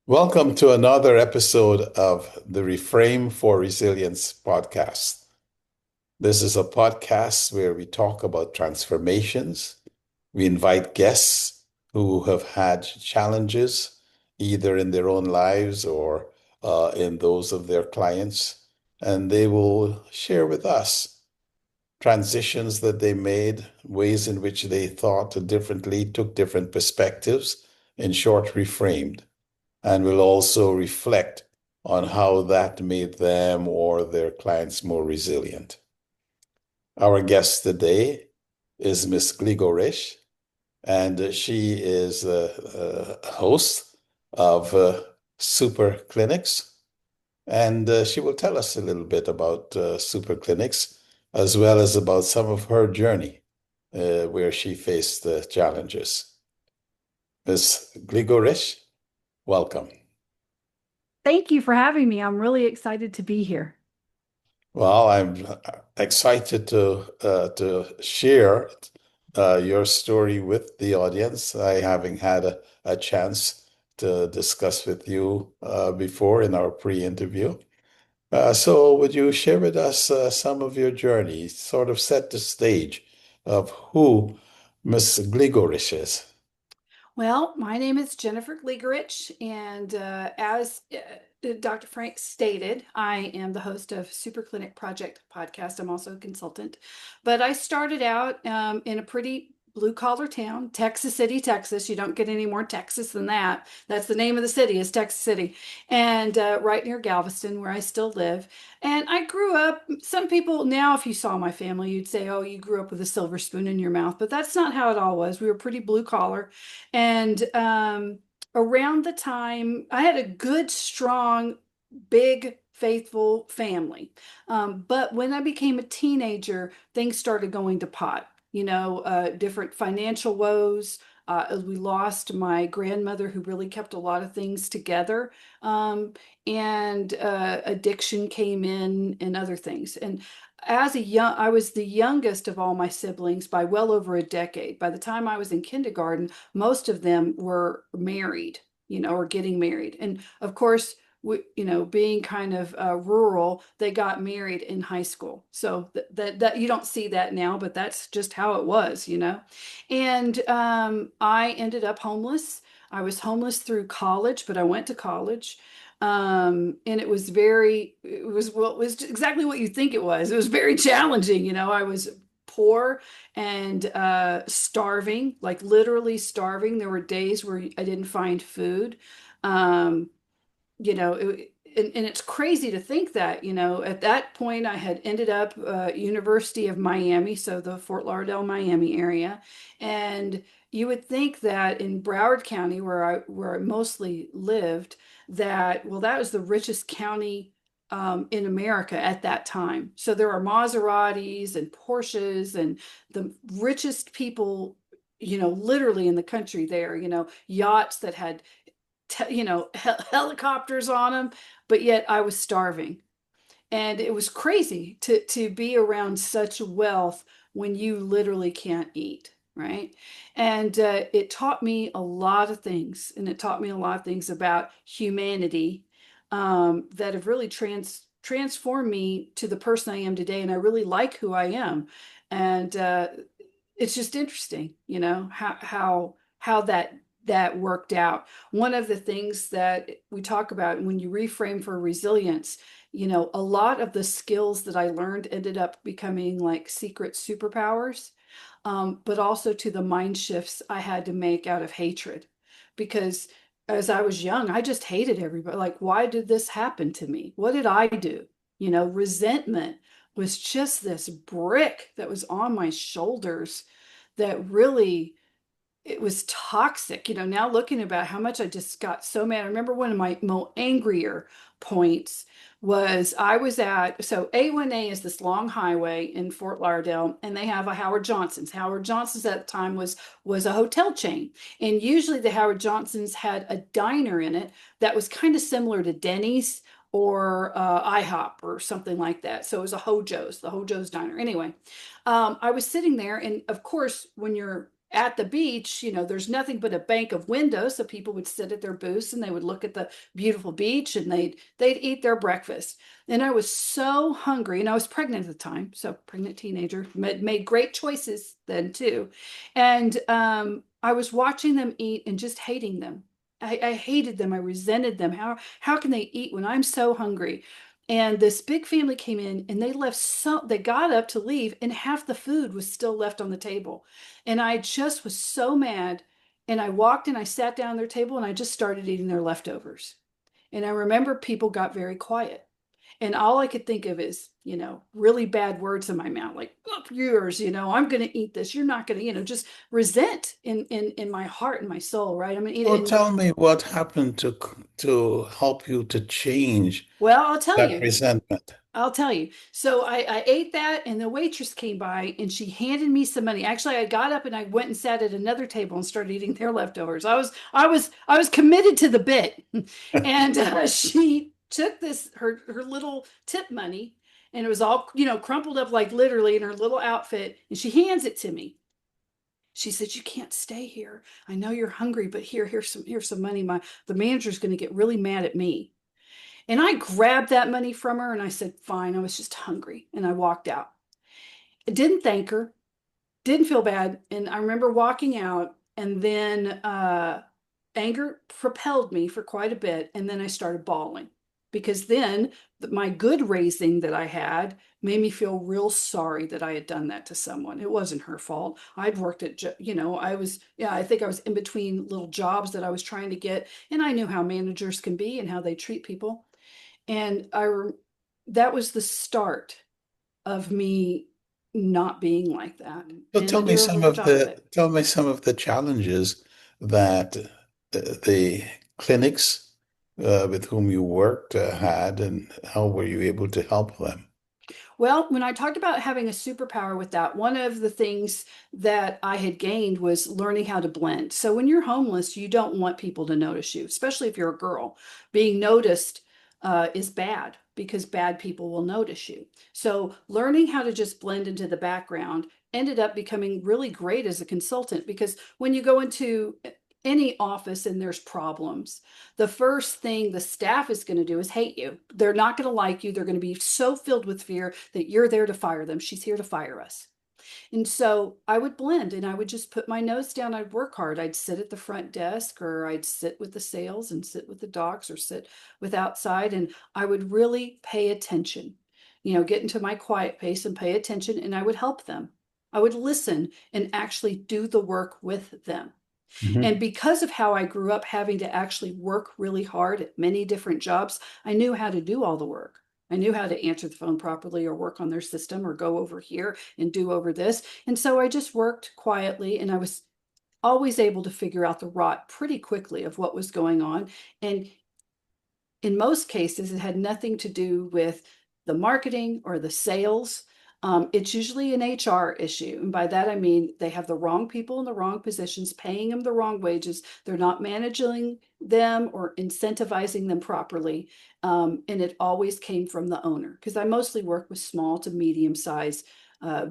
Welcome to another episode of the Reframe for Resilience podcast. This is a podcast where we talk about transformations. We invite guests who have had challenges, either in their own lives or in those of their clients, and they will share with us transitions that they made, ways in which they thought differently, took different perspectives, in short, reframed, and will also reflect on how that made them or their clients more resilient. Our guest today is Miss Gligoric, and she is a host of Super Clinics, and she will tell us a little bit about Super Clinics, as well as about some of her journey where she faced challenges. Miss Gligoric, welcome. Thank you for having me. I'm really excited to be here. Well, I'm excited to share your story with the audience. I having had a chance to discuss with you before in our pre-interview. So would you share with us some of your journey, sort of set the stage of who Miss Gligoric is? Well, my name is Jennifer Gligoric, and as Dr. Frank stated, I am the host of Super Clinic Project podcast. I'm also a consultant, but I started out in a pretty blue collar town, Texas City, Texas. You don't get any more Texas than that. That's the name of the city, is Texas City, and right near Galveston, where I still live. And I grew up, some people now, if you saw my family, you'd say, oh, you grew up with a silver spoon in your mouth, but that's not how it all was. We were pretty blue collar. And around the time I had a good, strong, big, faithful family. But when I became a teenager, things started going to pot. Different financial woes. We lost my grandmother, who really kept a lot of things together, and addiction came in and other things. And I was the youngest of all my siblings by well over a decade. By the time I was in kindergarten, most of them were married, or getting married. And of course, being kind of rural, they got married in high school. So that you don't see that now, but that's just how it was. And I ended up homeless. I was homeless through college, but I went to college. And it was exactly what you think it was. It was very challenging. I was poor and starving, like literally starving. There were days where I didn't find food. Um, and it's crazy to think that, at that point I had ended up University of Miami, so the Fort Lauderdale, Miami area. And you would think that in Broward County, where I mostly lived, that, well, that was the richest county in America at that time. So there are Maseratis and Porsches and the richest people, literally in the country there, yachts that had helicopters on them, but yet I was starving. And it was crazy to be around such wealth when you literally can't eat, right? And it taught me a lot of things, and it taught me a lot of things about humanity that have really transformed me to the person I am today. And I really like who I am. And it's just interesting, how that worked out. One of the things that we talk about when you reframe for resilience, a lot of the skills that I learned ended up becoming like secret superpowers, but also to the mind shifts I had to make out of hatred. Because as I was young, I just hated everybody. Like, why did this happen to me? What did I do? Resentment was just this brick that was on my shoulders that really, it was toxic. Now looking about how much I just got so mad. I remember one of my more angrier points was I was so A1A is this long highway in Fort Lauderdale, and they have a Howard Johnson's. Howard Johnson's at the time was a hotel chain. And usually the Howard Johnson's had a diner in it that was kind of similar to Denny's or IHOP or something like that. So it was the Hojo's Diner. Anyway, I was sitting there, and of course, when you're at the beach, there's nothing but a bank of windows. So people would sit at their booths and they would look at the beautiful beach and they'd eat their breakfast. And I was so hungry, and I was pregnant at the time, so pregnant teenager, made great choices then too. And I was watching them eat and just hating them. I hated them. I resented them. How can they eat when I'm so hungry? And this big family came in and they got up to leave and half the food was still left on the table. And I just was so mad. And I walked and I sat down at their table and I just started eating their leftovers. And I remember people got very quiet. And all I could think of is, really bad words in my mouth, like, "Look, yours, I'm going to eat this. You're not going to," just resent in my heart and my soul, right? I mean, So tell me what happened to help you to change well, I'll tell that you. resentment. I'll tell you. So I ate that, and the waitress came by and she handed me some money. Actually, I got up and I went and sat at another table and started eating their leftovers. I was committed to the bit, and she took her little tip money, and it was all crumpled up like literally in her little outfit, and she hands it to me. She said, "You can't stay here. I know you're hungry, but here's some money. The manager's going to get really mad at me." And I grabbed that money from her and I said, "Fine, I was just hungry." And I walked out. I didn't thank her, didn't feel bad. And I remember walking out, and then anger propelled me for quite a bit. And then I started bawling because then my good raising that I had made me feel real sorry that I had done that to someone. It wasn't her fault. I'd worked at, I think I was in between little jobs that I was trying to get. And I knew how managers can be and how they treat people. And that was the start of me not being like that. So And I did a better job of it. tell me some of the challenges that the clinics with whom you worked had, and how were you able to help them? Well, when I talked about having a superpower with that, one of the things that I had gained was learning how to blend. So when you're homeless, you don't want people to notice you, especially if you're a girl. Being noticed is bad because bad people will notice you. So learning how to just blend into the background ended up becoming really great as a consultant, because when you go into any office and there's problems, the first thing the staff is going to do is hate you. They're not going to like you. They're going to be so filled with fear that you're there to fire them. She's here to fire us. And so I would blend and I would just put my nose down. I'd work hard. I'd sit at the front desk, or I'd sit with the sales and sit with the docs, or sit with outside. And I would really pay attention, get into my quiet pace and pay attention. And I would help them. I would listen and actually do the work with them. Mhm. And because of how I grew up having to actually work really hard at many different jobs, I knew how to do all the work. I knew how to answer the phone properly, or work on their system, or go over here and do over this. And so I just worked quietly, and I was always able to figure out the rot pretty quickly of what was going on. And in most cases, it had nothing to do with the marketing or the sales. It's usually an HR issue. And by that, I mean they have the wrong people in the wrong positions, paying them the wrong wages. They're not managing them or incentivizing them properly. And it always came from the owner, because I mostly work with small to medium sized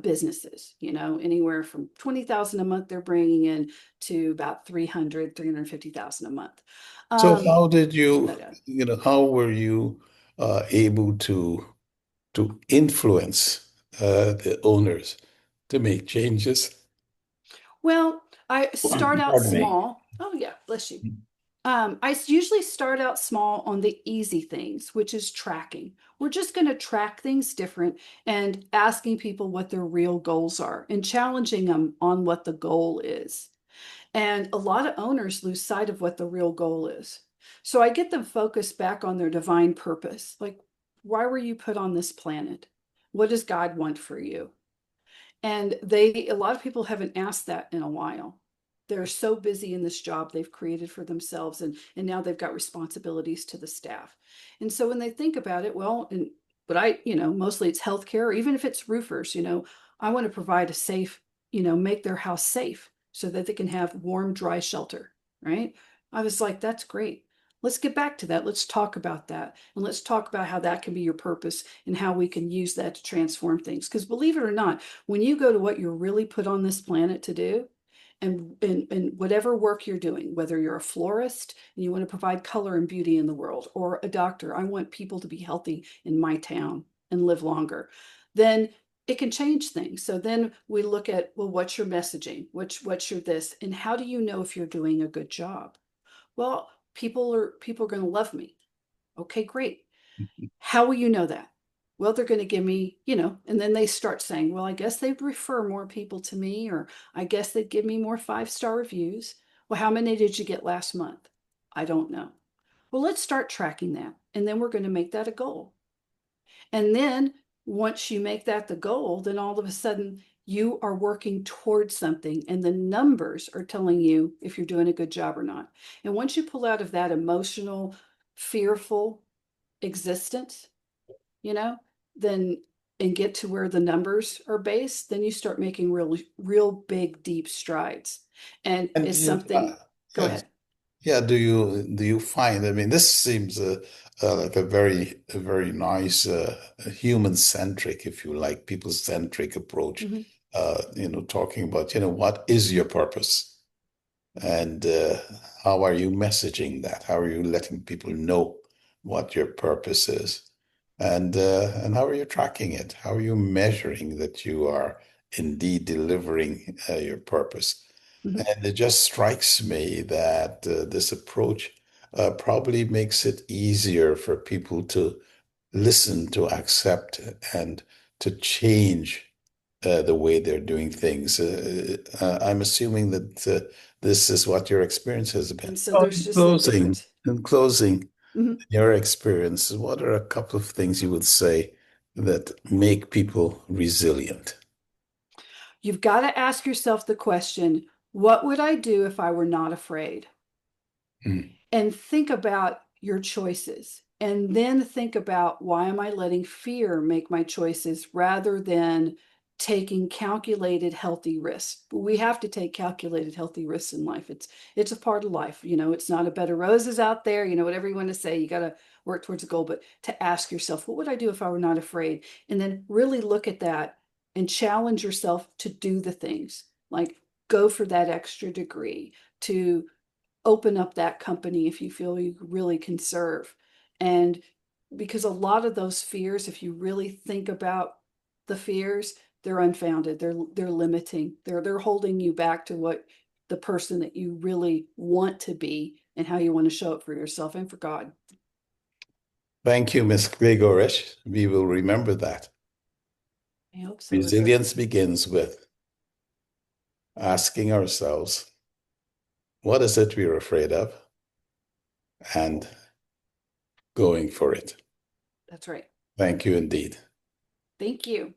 businesses, anywhere from 20,000 a month they're bringing in to about 350,000 a month. So how did So that how were you able to influence the owners to make changes? Well, I start out Pardon me. small. Oh, yeah, bless you. Usually start out small on the easy things, which is tracking. We're just going to track things different, and asking people what their real goals are and challenging them on what the goal is. And a lot of owners lose sight of what the real goal is. So I get them focused back on their divine purpose. Like, why were you put on this planet? What does God want for you? And a lot of people haven't asked that in a while. They're so busy in this job they've created for themselves, and now they've got responsibilities to the staff. And so when they think about it, well, but mostly it's healthcare, or even if it's roofers, I want to provide a safe, make their house safe so that they can have warm, dry shelter, right? I was like, that's great. Let's get back to that. Let's talk about that. And let's talk about how that can be your purpose and how we can use that to transform things. Because believe it or not, when you go to what you're really put on this planet to do, and whatever work you're doing, whether you're a florist and you want to provide color and beauty in the world, or a doctor, I want people to be healthy in my town and live longer, then it can change things. So then we look at, well, what's your messaging? What's your this? And how do you know if you're doing a good job? Well, people are going to love me. Okay, great. How will you know that? Well, they're going to give me, and then they start saying, well, I guess they'd refer more people to me, or I guess they'd give me more 5-star reviews. Well, how many did you get last month? I don't know. Well, let's start tracking that. And then we're going to make that a goal. And then once you make that the goal, then all of a sudden you are working towards something, and the numbers are telling you if you're doing a good job or not. And once you pull out of that emotional, fearful existence, then and get to where the numbers are based, then you start making real big, deep strides. And And it's something, go yeah, ahead. yeah. Do you find? I mean, this seems like a very nice human-centric, if you like, people-centric approach. Mhm. Talking about what is your purpose, and how are you messaging that? How are you letting people know what your purpose is? And how are you tracking it? How are you measuring that you are indeed delivering your purpose? Mhm. And it just strikes me that this approach probably makes it easier for people to listen, to accept, and to change the way they're doing things. I'm assuming that this is what your experience has been. And so there's just a difference. In closing, Mhm. your experience, what are a couple of things you would say that make people resilient? You've got to ask yourself the question, what would I do if I were not afraid? Mm. And think about your choices. And then think about, why am I letting fear make my choices rather than taking calculated healthy risks? We have to take calculated healthy risks in life. It's a part of life. It's not a bed of roses out there, whatever you want to say, you got to work towards a goal, but to ask yourself, what would I do if I were not afraid? And then really look at that and challenge yourself to do the things, like go for that extra degree, to open up that company if you feel you really can serve. And because a lot of those fears, if you really think about the fears, they're unfounded. They're limiting. They're holding you back to what the person that you really want to be and how you want to show up for yourself and for God. Thank you, Ms. Gligoric. We will remember that. I hope so. Resilience begins with asking ourselves, what is it we're afraid of? And going for it. That's right. Thank you indeed. Thank you.